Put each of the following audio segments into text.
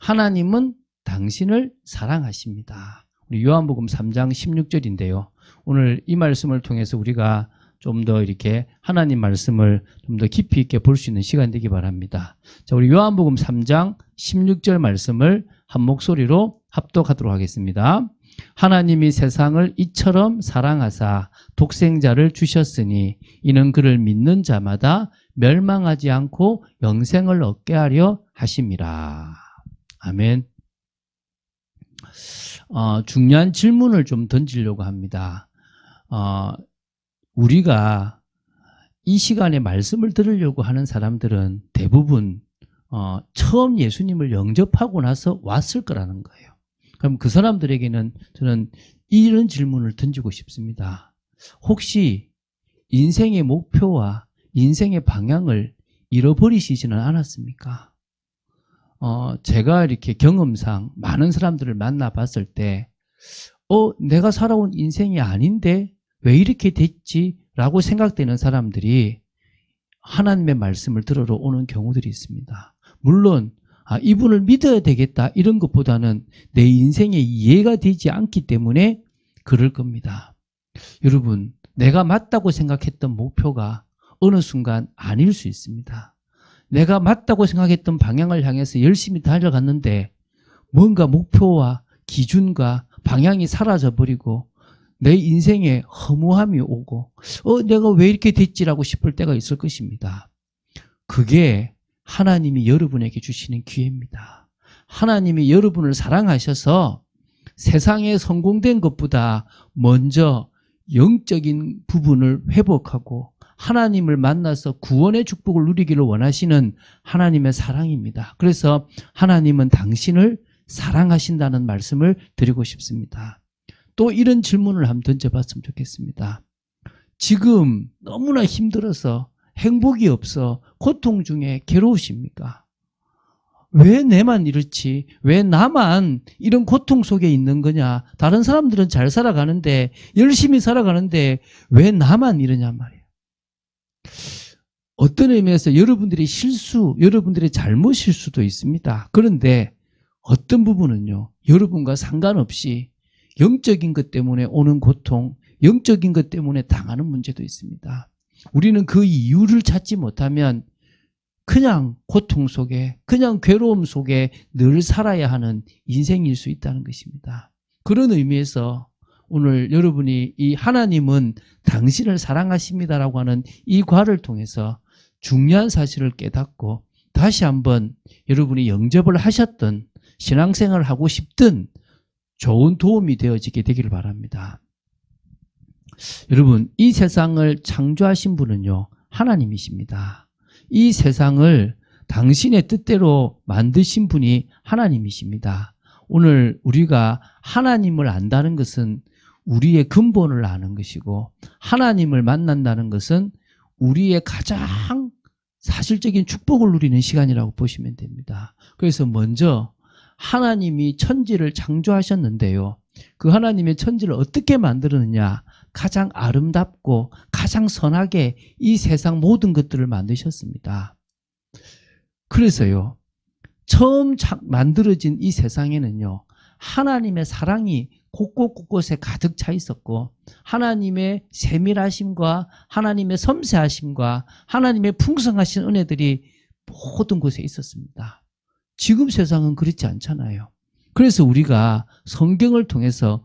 하나님은 당신을 사랑하십니다. 우리 요한복음 3장 16절인데요. 오늘 이 말씀을 통해서 우리가 좀 더 이렇게 하나님 말씀을 좀 더 깊이 있게 볼 수 있는 시간 되기 바랍니다. 자, 우리 요한복음 3장 16절 말씀을 한 목소리로 합독하도록 하겠습니다. 하나님이 세상을 이처럼 사랑하사 독생자를 주셨으니 이는 그를 믿는 자마다 멸망하지 않고 영생을 얻게 하려 하심이라. 아멘. 중요한 질문을 좀 던지려고 합니다. 우리가 이 시간에 말씀을 들으려고 하는 사람들은 대부분 처음 예수님을 영접하고 나서 왔을 거라는 거예요. 그럼 그 사람들에게는 저는 이런 질문을 던지고 싶습니다. 혹시 인생의 목표와 인생의 방향을 잃어버리시지는 않았습니까? 제가 이렇게 경험상 많은 사람들을 만나봤을 때 내가 살아온 인생이 아닌데 왜 이렇게 됐지? 라고 생각되는 사람들이 하나님의 말씀을 들으러 오는 경우들이 있습니다. 물론 이분을 믿어야 되겠다 이런 것보다는 내 인생에 이해가 되지 않기 때문에 그럴 겁니다. 여러분, 내가 맞다고 생각했던 목표가 어느 순간 아닐 수 있습니다. 내가 맞다고 생각했던 방향을 향해서 열심히 달려갔는데 뭔가 목표와 기준과 방향이 사라져버리고 내 인생에 허무함이 오고 내가 왜 이렇게 됐지라고 싶을 때가 있을 것입니다. 그게 하나님이 여러분에게 주시는 기회입니다. 하나님이 여러분을 사랑하셔서 세상에 성공된 것보다 먼저 영적인 부분을 회복하고 하나님을 만나서 구원의 축복을 누리기를 원하시는 하나님의 사랑입니다. 그래서 하나님은 당신을 사랑하신다는 말씀을 드리고 싶습니다. 또 이런 질문을 한번 던져봤으면 좋겠습니다. 지금 너무나 힘들어서 행복이 없어 고통 중에 괴로우십니까? 왜 내만 이렇지? 왜 나만 이런 고통 속에 있는 거냐? 다른 사람들은 잘 살아가는데 열심히 살아가는데 왜 나만 이러냐 말이에요. 어떤 의미에서 여러분들의 실수, 여러분들의 잘못일 수도 있습니다. 그런데 어떤 부분은요, 여러분과 상관없이 영적인 것 때문에 오는 고통, 영적인 것 때문에 당하는 문제도 있습니다. 우리는 그 이유를 찾지 못하면 그냥 고통 속에, 그냥 괴로움 속에 늘 살아야 하는 인생일 수 있다는 것입니다. 그런 의미에서 오늘 여러분이 이 하나님은 당신을 사랑하십니다라고 하는 이 과를 통해서 중요한 사실을 깨닫고 다시 한번 여러분이 영접을 하셨던 신앙생활을 하고 싶든 좋은 도움이 되어지게 되기를 바랍니다. 여러분, 이 세상을 창조하신 분은요, 하나님이십니다. 이 세상을 당신의 뜻대로 만드신 분이 하나님이십니다. 오늘 우리가 하나님을 안다는 것은 우리의 근본을 아는 것이고 하나님을 만난다는 것은 우리의 가장 사실적인 축복을 누리는 시간이라고 보시면 됩니다. 그래서 먼저 하나님이 천지를 창조하셨는데요. 그 하나님의 천지를 어떻게 만들었느냐? 가장 아름답고 가장 선하게 이 세상 모든 것들을 만드셨습니다. 그래서요, 처음 만들어진 이 세상에는요, 하나님의 사랑이 곳곳곳곳에 가득 차 있었고 하나님의 세밀하심과 하나님의 섬세하심과 하나님의 풍성하신 은혜들이 모든 곳에 있었습니다. 지금 세상은 그렇지 않잖아요. 그래서 우리가 성경을 통해서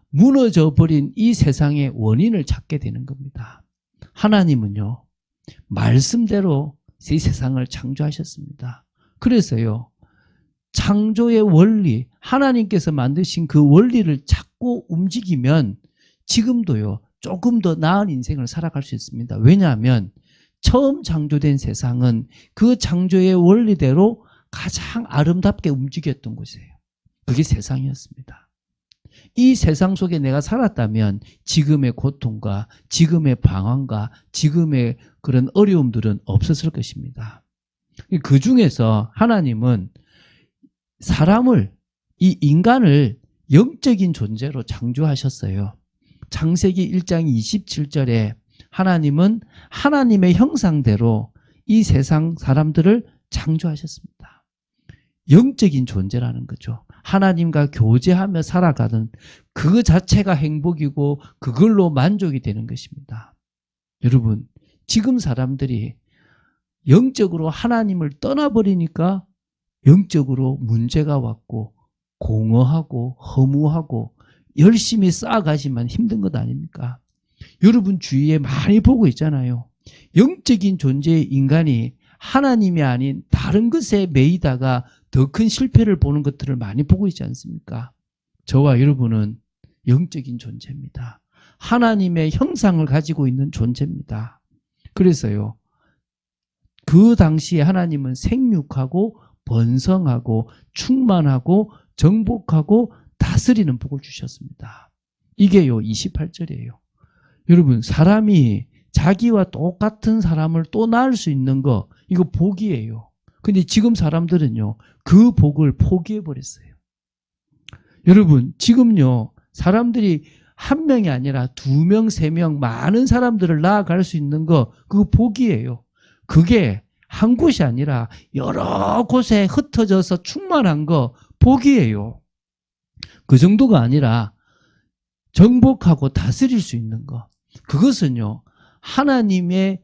무너져 버린 이 세상의 원인을 찾게 되는 겁니다. 하나님은요, 말씀대로 이 세상을 창조하셨습니다. 그래서요, 창조의 원리, 하나님께서 만드신 그 원리를 찾고 움직이면 지금도요, 조금 더 나은 인생을 살아갈 수 있습니다. 왜냐하면 처음 창조된 세상은 그 창조의 원리대로 가장 아름답게 움직였던 곳이에요. 그게 세상이었습니다. 이 세상 속에 내가 살았다면 지금의 고통과 지금의 방황과 지금의 그런 어려움들은 없었을 것입니다. 그 중에서 하나님은 사람을, 이 인간을 영적인 존재로 창조하셨어요. 창세기 1장 27절에 하나님은 하나님의 형상대로 이 세상 사람들을 창조하셨습니다. 영적인 존재라는 거죠. 하나님과 교제하며 살아가는 그 자체가 행복이고 그걸로 만족이 되는 것입니다. 여러분, 지금 사람들이 영적으로 하나님을 떠나버리니까 영적으로 문제가 왔고 공허하고 허무하고 열심히 쌓아가지만 힘든 것 아닙니까? 여러분 주위에 많이 보고 있잖아요. 영적인 존재의 인간이 하나님이 아닌 다른 것에 매이다가 더 큰 실패를 보는 것들을 많이 보고 있지 않습니까? 저와 여러분은 영적인 존재입니다. 하나님의 형상을 가지고 있는 존재입니다. 그래서요, 그 당시에 하나님은 생육하고 번성하고 충만하고 정복하고 다스리는 복을 주셨습니다. 이게요 28절이에요. 여러분, 사람이 자기와 똑같은 사람을 또 낳을 수 있는 거, 이거 복이에요. 근데 지금 사람들은요 그 복을 포기해버렸어요. 여러분, 지금요 사람들이 한 명이 아니라 2명, 3명 많은 사람들을 낳아갈 수 있는 거, 그거 복이에요. 그게 한 곳이 아니라 여러 곳에 흩어져서 충만한 거 복이에요. 그 정도가 아니라 정복하고 다스릴 수 있는 거, 그것은요 하나님의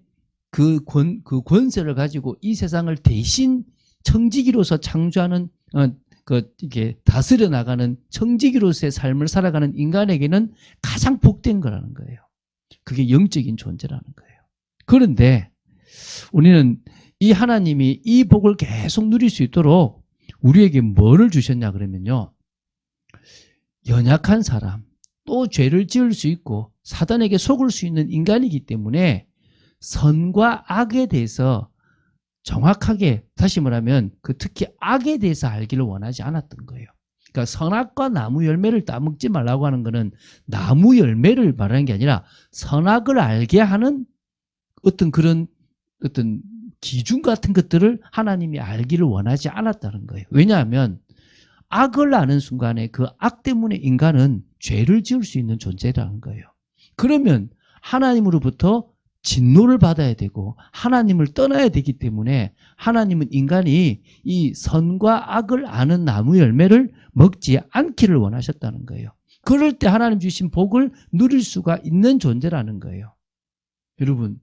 그 권세를 가지고 이 세상을 대신 청지기로서 창조하는 이게 다스려 나가는 청지기로서의 삶을 살아가는 인간에게는 가장 복된 거라는 거예요. 그게 영적인 존재라는 거예요. 그런데 우리는 이 하나님이 이 복을 계속 누릴 수 있도록 우리에게 뭐를 주셨냐 그러면요, 연약한 사람, 또 죄를 지을 수 있고 사단에게 속을 수 있는 인간이기 때문에 선과 악에 대해서 정확하게, 다시 말하면 특히 악에 대해서 알기를 원하지 않았던 거예요. 그러니까 선악과 나무 열매를 따먹지 말라고 하는 거는 나무 열매를 말하는 게 아니라 선악을 알게 하는 어떤 그런 어떤 기준 같은 것들을 하나님이 알기를 원하지 않았다는 거예요. 왜냐하면 악을 아는 순간에 그 악 때문에 인간은 죄를 지을 수 있는 존재라는 거예요. 그러면 하나님으로부터 진노를 받아야 되고 하나님을 떠나야 되기 때문에 하나님은 인간이 이 선과 악을 아는 나무 열매를 먹지 않기를 원하셨다는 거예요. 그럴 때 하나님 주신 복을 누릴 수가 있는 존재라는 거예요. 여러분,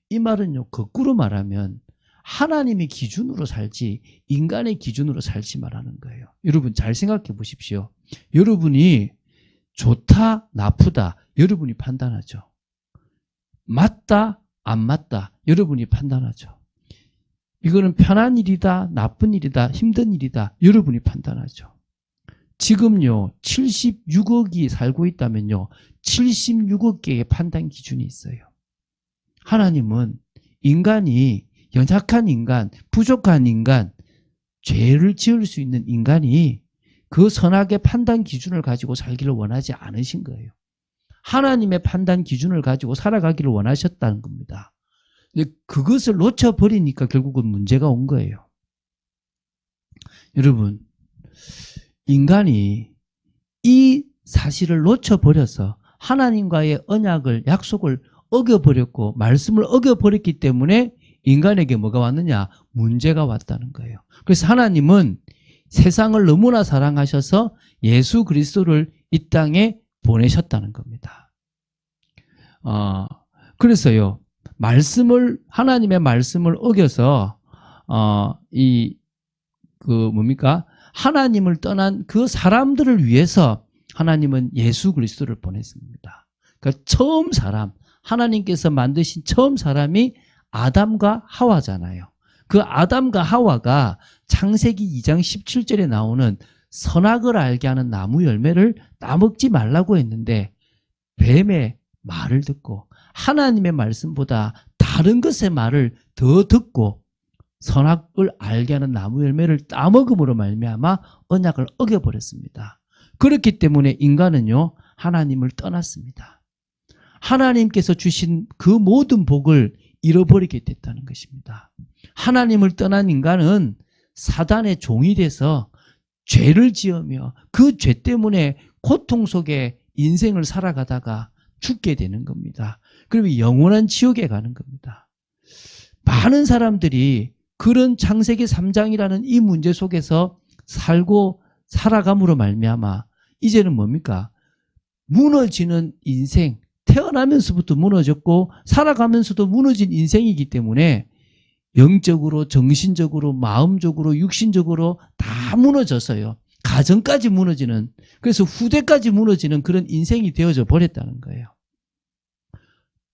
이 말은요 거꾸로 말하면 하나님의 기준으로 살지 인간의 기준으로 살지 말라는 거예요. 여러분 잘 생각해 보십시오. 여러분이 좋다 나쁘다 여러분이 판단하죠. 맞다 안 맞다 여러분이 판단하죠. 이거는 편한 일이다 나쁜 일이다 힘든 일이다 여러분이 판단하죠. 지금요 76억이 살고 있다면요 76억 개의 판단 기준이 있어요. 하나님은 인간이, 연약한 인간, 부족한 인간, 죄를 지을 수 있는 인간이 그 선악의 판단 기준을 가지고 살기를 원하지 않으신 거예요. 하나님의 판단 기준을 가지고 살아가기를 원하셨다는 겁니다. 근데 그것을 놓쳐버리니까 결국은 문제가 온 거예요. 여러분, 인간이 이 사실을 놓쳐버려서 하나님과의 언약을, 약속을 어겨버렸고 말씀을 어겨버렸기 때문에 인간에게 뭐가 왔느냐? 문제가 왔다는 거예요. 그래서 하나님은 세상을 너무나 사랑하셔서 예수 그리스도를 이 땅에 보내셨다는 겁니다. 그래서요, 하나님의 말씀을 어겨서, 하나님을 떠난 그 사람들을 위해서 하나님은 예수 그리스도를 보냈습니다. 그러니까 하나님께서 만드신 처음 사람이 아담과 하와잖아요. 그 아담과 하와가 창세기 2장 17절에 나오는 선악을 알게 하는 나무 열매를 따먹지 말라고 했는데 뱀의 말을 듣고 하나님의 말씀보다 다른 것의 말을 더 듣고 선악을 알게 하는 나무 열매를 따먹음으로 말미암아 언약을 어겨버렸습니다. 그렇기 때문에 인간은요 하나님을 떠났습니다. 하나님께서 주신 그 모든 복을 잃어버리게 됐다는 것입니다. 하나님을 떠난 인간은 사단의 종이 돼서 죄를 지으며 그 죄 때문에 고통 속에 인생을 살아가다가 죽게 되는 겁니다. 그러면 영원한 지옥에 가는 겁니다. 많은 사람들이 그런 창세기 3장이라는 이 문제 속에서 살고 살아감으로 말미암아 이제는 뭡니까? 무너지는 인생, 태어나면서부터 무너졌고 살아가면서도 무너진 인생이기 때문에 영적으로, 정신적으로, 마음적으로, 육신적으로 다 무너졌어요. 가정까지 무너지는, 그래서 후대까지 무너지는 그런 인생이 되어져 버렸다는 거예요.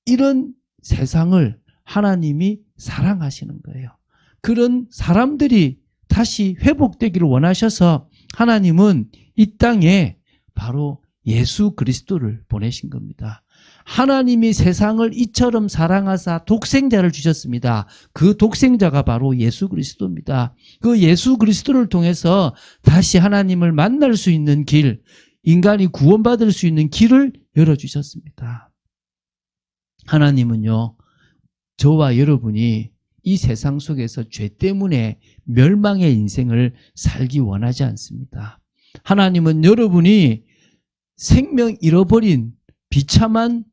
이런 세상을 하나님이 사랑하시는 거예요. 그런 사람들이 다시 회복되기를 원하셔서 하나님은 이 땅에 바로 예수 그리스도를 보내신 겁니다. 하나님이 세상을 이처럼 사랑하사 독생자를 주셨습니다. 그 독생자가 바로 예수 그리스도입니다. 그 예수 그리스도를 통해서 다시 하나님을 만날 수 있는 길, 인간이 구원받을 수 있는 길을 열어주셨습니다. 하나님은요, 저와 여러분이 이 세상 속에서 죄 때문에 멸망의 인생을 살기 원하지 않습니다. 하나님은 여러분이 생명 잃어버린 비참한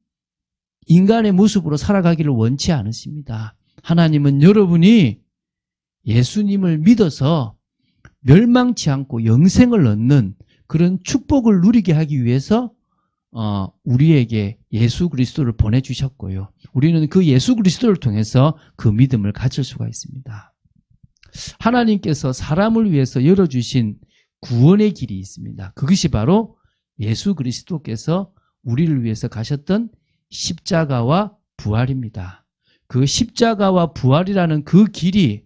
인간의 모습으로 살아가기를 원치 않으십니다. 하나님은 여러분이 예수님을 믿어서 멸망치 않고 영생을 얻는 그런 축복을 누리게 하기 위해서 우리에게 예수 그리스도를 보내주셨고요. 우리는 그 예수 그리스도를 통해서 그 믿음을 가질 수가 있습니다. 하나님께서 사람을 위해서 열어주신 구원의 길이 있습니다. 그것이 바로 예수 그리스도께서 우리를 위해서 가셨던 십자가와 부활입니다. 그 십자가와 부활이라는 그 길이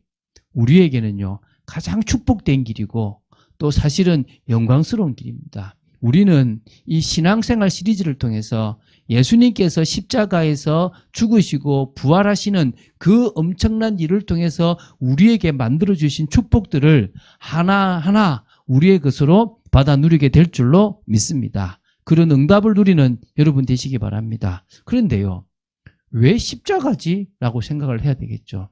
우리에게는요, 가장 축복된 길이고 또 사실은 영광스러운 길입니다. 우리는 이 신앙생활 시리즈를 통해서 예수님께서 십자가에서 죽으시고 부활하시는 그 엄청난 일을 통해서 우리에게 만들어주신 축복들을 하나하나 우리의 것으로 받아 누리게 될 줄로 믿습니다. 그런 응답을 누리는 여러분 되시기 바랍니다. 그런데요, 왜 십자가지? 라고 생각을 해야 되겠죠.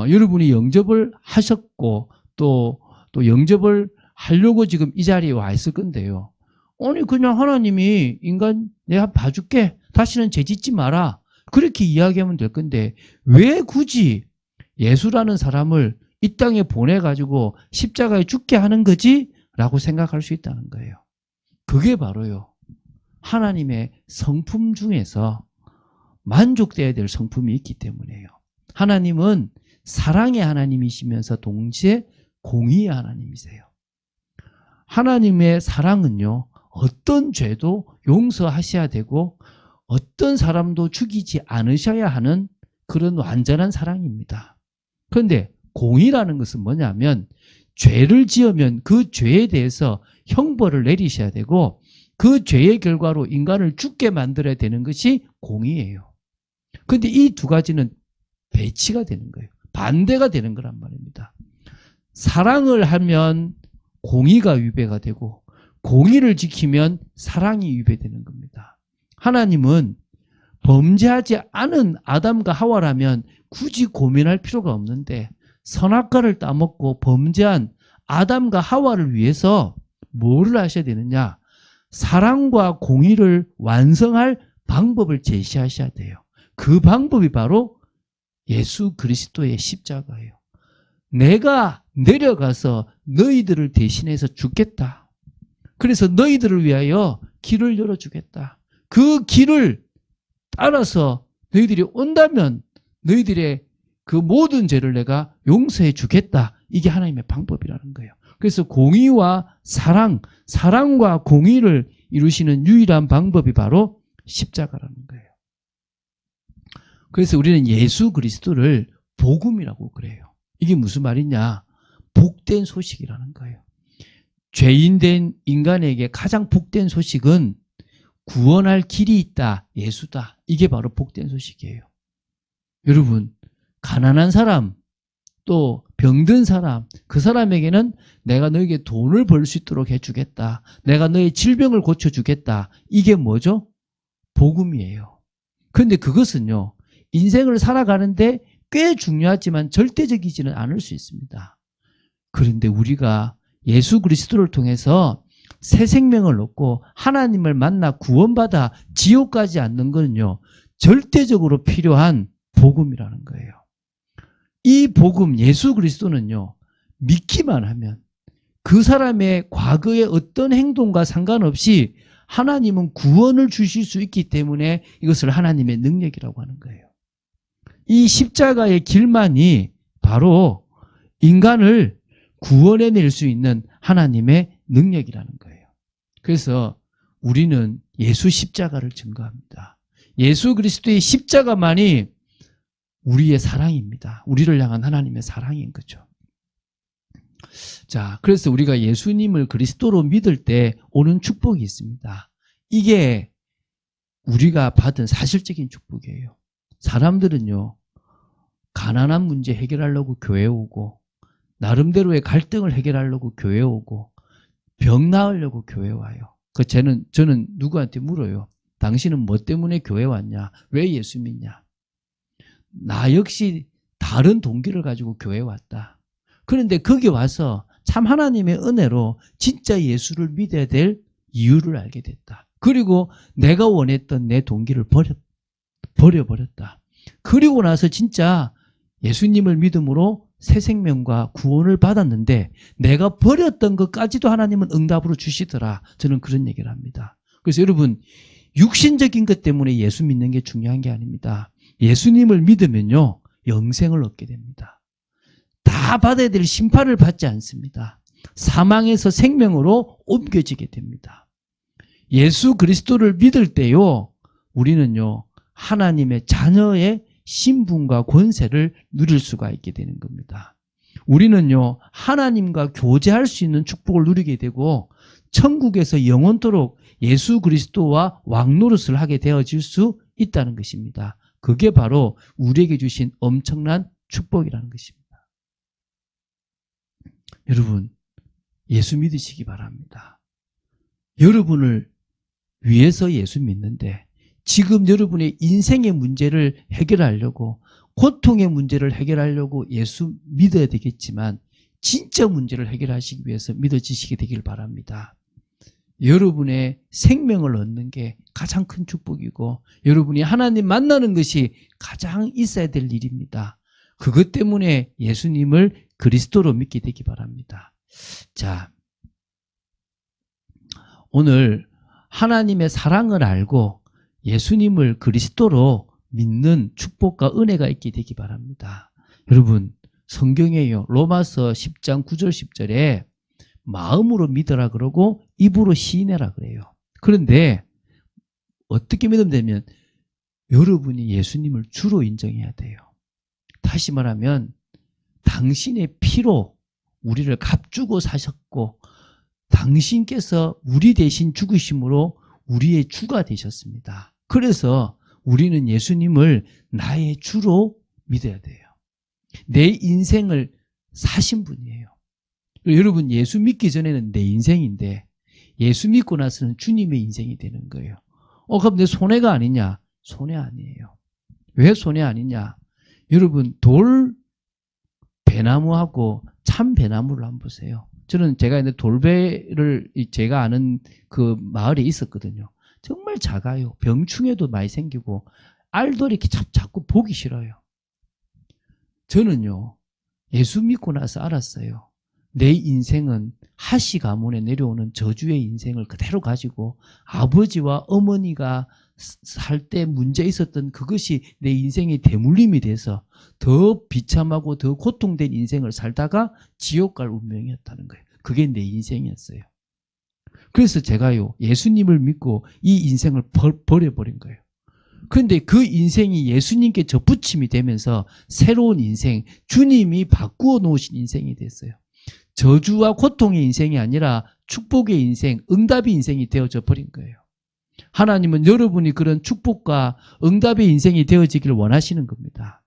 여러분이 영접을 하셨고 또 영접을 하려고 지금 이 자리에 와 있을 건데요. 아니 그냥 하나님이 인간 내가 봐줄게, 다시는 죄 짓지 마라, 그렇게 이야기하면 될 건데 왜 굳이 예수라는 사람을 이 땅에 보내가지고 십자가에 죽게 하는 거지? 라고 생각할 수 있다는 거예요. 그게 바로요, 하나님의 성품 중에서 만족돼야 될 성품이 있기 때문이에요. 하나님은 사랑의 하나님이시면서 동시에 공의의 하나님이세요. 하나님의 사랑은요, 어떤 죄도 용서하셔야 되고 어떤 사람도 죽이지 않으셔야 하는 그런 완전한 사랑입니다. 그런데 공의라는 것은 뭐냐면 죄를 지으면 그 죄에 대해서 형벌을 내리셔야 되고 그 죄의 결과로 인간을 죽게 만들어야 되는 것이 공의예요. 그런데 이 두 가지는 배치가 되는 거예요. 반대가 되는 거란 말입니다. 사랑을 하면 공의가 위배가 되고 공의를 지키면 사랑이 위배되는 겁니다. 하나님은 범죄하지 않은 아담과 하와라면 굳이 고민할 필요가 없는데 선악과를 따먹고 범죄한 아담과 하와를 위해서 뭐를 하셔야 되느냐? 사랑과 공의를 완성할 방법을 제시하셔야 돼요. 그 방법이 바로 예수 그리스도의 십자가예요. 내가 내려가서 너희들을 대신해서 죽겠다. 그래서 너희들을 위하여 길을 열어주겠다. 그 길을 따라서 너희들이 온다면 너희들의 그 모든 죄를 내가 용서해 주겠다. 이게 하나님의 방법이라는 거예요. 그래서 공의와 사랑과 공의를 이루시는 유일한 방법이 바로 십자가라는 거예요. 그래서 우리는 예수 그리스도를 복음이라고 그래요. 이게 무슨 말이냐? 복된 소식이라는 거예요. 죄인된 인간에게 가장 복된 소식은 구원할 길이 있다, 예수다. 이게 바로 복된 소식이에요. 여러분, 가난한 사람, 또 병든 사람, 그 사람에게는 내가 너에게 돈을 벌 수 있도록 해주겠다, 내가 너의 질병을 고쳐주겠다. 이게 뭐죠? 복음이에요. 그런데 그것은요, 인생을 살아가는데 꽤 중요하지만 절대적이지는 않을 수 있습니다. 그런데 우리가 예수 그리스도를 통해서 새 생명을 얻고 하나님을 만나 구원받아 지옥 가지 않는 것은요, 절대적으로 필요한 복음이라는 거예요. 이 복음, 예수 그리스도는요, 믿기만 하면, 그 사람의 과거의 어떤 행동과 상관없이 하나님은 구원을 주실 수 있기 때문에 이것을 하나님의 능력이라고 하는 거예요. 이 십자가의 길만이 바로 인간을 구원해낼 수 있는 하나님의 능력이라는 거예요. 그래서 우리는 예수 십자가를 증거합니다. 예수 그리스도의 십자가만이 우리의 사랑입니다. 우리를 향한 하나님의 사랑인 거죠. 자, 그래서 우리가 예수님을 그리스도로 믿을 때 오는 축복이 있습니다. 이게 우리가 받은 사실적인 축복이에요. 사람들은요, 가난한 문제 해결하려고 교회 오고, 나름대로의 갈등을 해결하려고 교회 오고, 병 나으려고 교회 와요. 저는 누구한테 물어요. 당신은 뭐 때문에 교회 왔냐? 왜 예수 믿냐? 나 역시 다른 동기를 가지고 교회 왔다. 그런데 거기 와서 참 하나님의 은혜로 진짜 예수를 믿어야 될 이유를 알게 됐다. 그리고 내가 원했던 내 동기를 버려버렸다. 그리고 나서 진짜 예수님을 믿음으로 새 생명과 구원을 받았는데 내가 버렸던 것까지도 하나님은 응답으로 주시더라. 저는 그런 얘기를 합니다. 그래서 여러분, 육신적인 것 때문에 예수 믿는 게 중요한 게 아닙니다. 예수님을 믿으면요, 영생을 얻게 됩니다. 다 받아야 될 심판을 받지 않습니다. 사망에서 생명으로 옮겨지게 됩니다. 예수 그리스도를 믿을 때요, 우리는요, 하나님의 자녀의 신분과 권세를 누릴 수가 있게 되는 겁니다. 우리는요, 하나님과 교제할 수 있는 축복을 누리게 되고 천국에서 영원토록 예수 그리스도와 왕노릇을 하게 되어질 수 있다는 것입니다. 그게 바로 우리에게 주신 엄청난 축복이라는 것입니다. 여러분, 예수 믿으시기 바랍니다. 여러분을 위해서 예수 믿는데 지금 여러분의 인생의 문제를 해결하려고, 고통의 문제를 해결하려고 예수 믿어야 되겠지만 진짜 문제를 해결하시기 위해서 믿어지시게 되길 바랍니다. 여러분의 생명을 얻는 게 가장 큰 축복이고 여러분이 하나님 만나는 것이 가장 있어야 될 일입니다. 그것 때문에 예수님을 그리스도로 믿게 되기 바랍니다. 자, 오늘 하나님의 사랑을 알고 예수님을 그리스도로 믿는 축복과 은혜가 있게 되기 바랍니다. 여러분, 성경에요, 로마서 10장 9절 10절에 마음으로 믿어라 그러고 입으로 시인해라 그래요. 그런데 어떻게 믿으면 되면 여러분이 예수님을 주로 인정해야 돼요. 다시 말하면 당신의 피로 우리를 값주고 사셨고 당신께서 우리 대신 죽으심으로 우리의 주가 되셨습니다. 그래서 우리는 예수님을 나의 주로 믿어야 돼요. 내 인생을 사신 분이에요. 여러분, 예수 믿기 전에는 내 인생인데 예수 믿고 나서는 주님의 인생이 되는 거예요. 그럼 내 손해가 아니냐? 손해 아니에요. 왜 손해 아니냐? 여러분, 돌 배나무하고 참 배나무를 한번 보세요. 저는 제가 있는 돌배를 제가 아는 그 마을에 있었거든요. 정말 작아요. 병충해도 많이 생기고 알도 이렇게 자꾸 보기 싫어요. 저는요, 예수 믿고 나서 알았어요. 내 인생은 하시 가문에 내려오는 저주의 인생을 그대로 가지고 아버지와 어머니가 살 때 문제 있었던 그것이 내 인생의 대물림이 돼서 더 비참하고 더 고통된 인생을 살다가 지옥 갈 운명이었다는 거예요. 그게 내 인생이었어요. 그래서 제가요, 예수님을 믿고 이 인생을 버려버린 거예요. 그런데 그 인생이 예수님께 접붙임이 되면서 새로운 인생, 주님이 바꾸어 놓으신 인생이 됐어요. 저주와 고통의 인생이 아니라 축복의 인생, 응답의 인생이 되어져 버린 거예요. 하나님은 여러분이 그런 축복과 응답의 인생이 되어지길 원하시는 겁니다.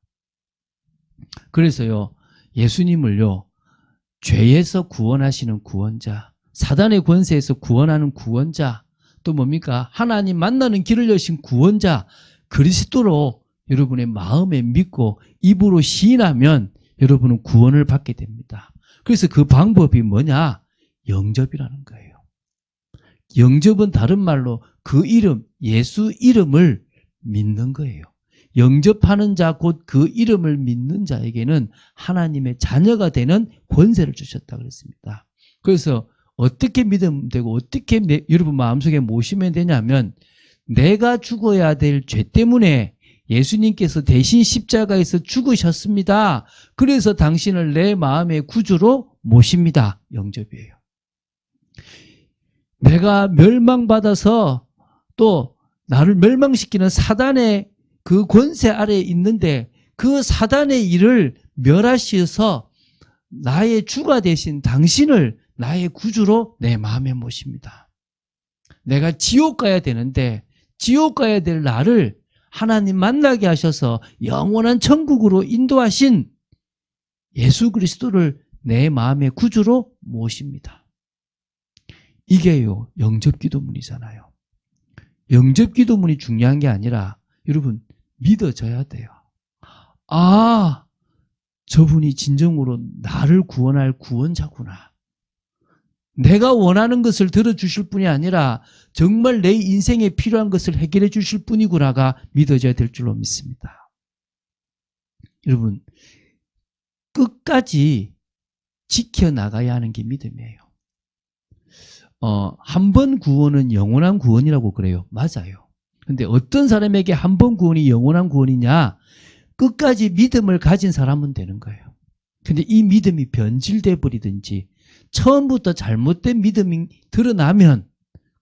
그래서요, 예수님을요, 죄에서 구원하시는 구원자, 사단의 권세에서 구원하는 구원자, 또 뭡니까? 하나님 만나는 길을 여신 구원자, 그리스도로 여러분의 마음에 믿고 입으로 시인하면 여러분은 구원을 받게 됩니다. 그래서 그 방법이 뭐냐? 영접이라는 거예요. 영접은 다른 말로 그 이름, 예수 이름을 믿는 거예요. 영접하는 자, 곧 그 이름을 믿는 자에게는 하나님의 자녀가 되는 권세를 주셨다 그랬습니다. 그래서 어떻게 믿으면 되고 어떻게 여러분 마음속에 모시면 되냐면 내가 죽어야 될 죄 때문에 예수님께서 대신 십자가에서 죽으셨습니다. 그래서 당신을 내 마음의 구주로 모십니다. 영접이에요. 내가 멸망받아서 또 나를 멸망시키는 사단의 그 권세 아래에 있는데 그 사단의 일을 멸하셔서 나의 주가 되신 당신을 나의 구주로 내 마음에 모십니다. 내가 지옥 가야 되는데 지옥 가야 될 나를 하나님 만나게 하셔서 영원한 천국으로 인도하신 예수 그리스도를 내 마음의 구주로 모십니다. 이게요, 영접기도문이잖아요. 영접기도문이 중요한 게 아니라 여러분 믿어져야 돼요. 아, 저분이 진정으로 나를 구원할 구원자구나. 내가 원하는 것을 들어주실 분이 아니라 정말 내 인생에 필요한 것을 해결해 주실 분이구나가 믿어져야 될 줄로 믿습니다. 여러분, 끝까지 지켜나가야 하는 게 믿음이에요. 한 번 구원은 영원한 구원이라고 그래요. 맞아요. 근데 어떤 사람에게 한 번 구원이 영원한 구원이냐? 끝까지 믿음을 가진 사람은 되는 거예요. 근데 이 믿음이 변질돼 버리든지 처음부터 잘못된 믿음이 드러나면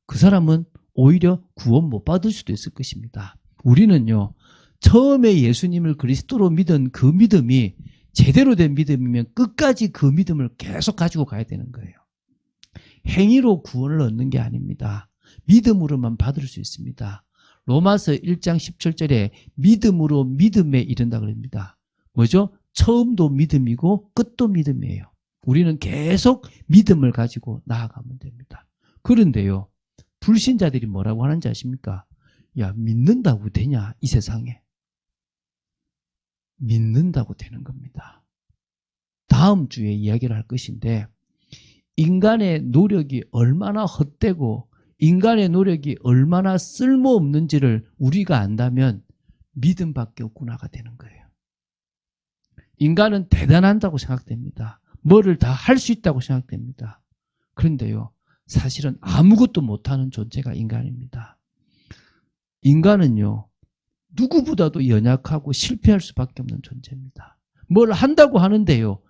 그 사람은 오히려 구원 못 받을 수도 있을 것입니다. 우리는요, 처음에 예수님을 그리스도로 믿은 그 믿음이 제대로 된 믿음이면 끝까지 그 믿음을 계속 가지고 가야 되는 거예요. 행위로 구원을 얻는 게 아닙니다. 믿음으로만 받을 수 있습니다. 로마서 1장 17절에 믿음으로 믿음에 이른다 그럽니다. 뭐죠? 처음도 믿음이고 끝도 믿음이에요. 우리는 계속 믿음을 가지고 나아가면 됩니다. 그런데요, 불신자들이 뭐라고 하는지 아십니까? 야, 믿는다고 되냐, 이 세상에. 믿는다고 되는 겁니다. 다음 주에 이야기를 할 것인데, 인간의 노력이 얼마나 헛되고 인간의 노력이 얼마나 쓸모없는지를 우리가 안다면 믿음밖에 없구나가 되는 거예요. 인간은 대단하다고 생각됩니다. 뭐를 다 할 수 있다고 생각됩니다. 그런데요, 사실은 아무것도 못하는 존재가 인간입니다. 인간은요, 누구보다도 연약하고 실패할 수밖에 없는 존재입니다. 뭘 한다고 하는데요,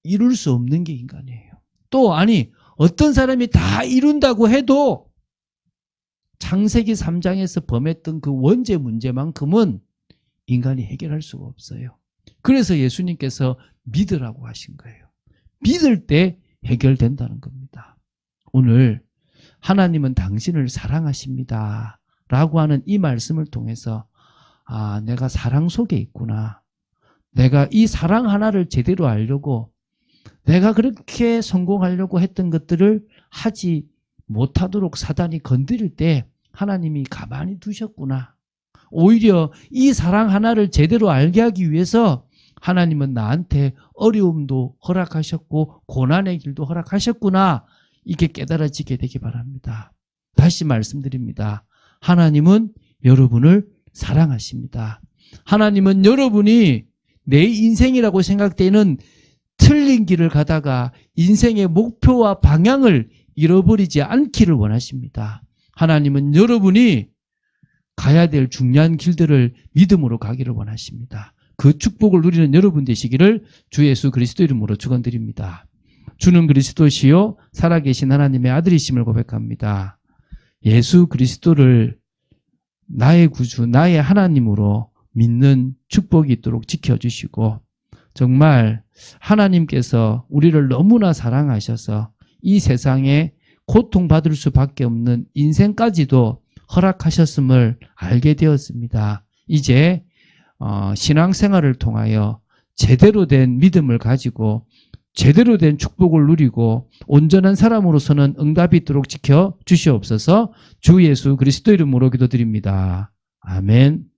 이룰 수 없는 게 인간이에요. 또 아니, 어떤 사람이 다 이룬다고 해도 창세기 3장에서 범했던 그 원죄 문제만큼은 인간이 해결할 수가 없어요. 그래서 예수님께서 믿으라고 하신 거예요. 믿을 때 해결된다는 겁니다. 오늘 하나님은 당신을 사랑하십니다 라고 하는 이 말씀을 통해서 아, 내가 사랑 속에 있구나. 내가 이 사랑 하나를 제대로 알려고 내가 그렇게 성공하려고 했던 것들을 하지 못하도록 사단이 건드릴 때 하나님이 가만히 두셨구나. 오히려 이 사랑 하나를 제대로 알게 하기 위해서 하나님은 나한테 어려움도 허락하셨고 고난의 길도 허락하셨구나. 이게 깨달아지게 되기 바랍니다. 다시 말씀드립니다. 하나님은 여러분을 사랑하십니다. 하나님은 여러분이 내 인생이라고 생각되는 틀린 길을 가다가 인생의 목표와 방향을 잃어버리지 않기를 원하십니다. 하나님은 여러분이 가야 될 중요한 길들을 믿음으로 가기를 원하십니다. 그 축복을 누리는 여러분 되시기를 주 예수 그리스도 이름으로 축원드립니다. 주는 그리스도시요 살아계신 하나님의 아들이심을 고백합니다. 예수 그리스도를 나의 구주, 나의 하나님으로 믿는 축복이 있도록 지켜주시고 정말 하나님께서 우리를 너무나 사랑하셔서 이 세상에 고통받을 수밖에 없는 인생까지도 허락하셨음을 알게 되었습니다. 이제 신앙생활을 통하여 제대로 된 믿음을 가지고 제대로 된 축복을 누리고 온전한 사람으로서는 응답이 있도록 지켜주시옵소서. 주 예수 그리스도 이름으로 기도드립니다. 아멘.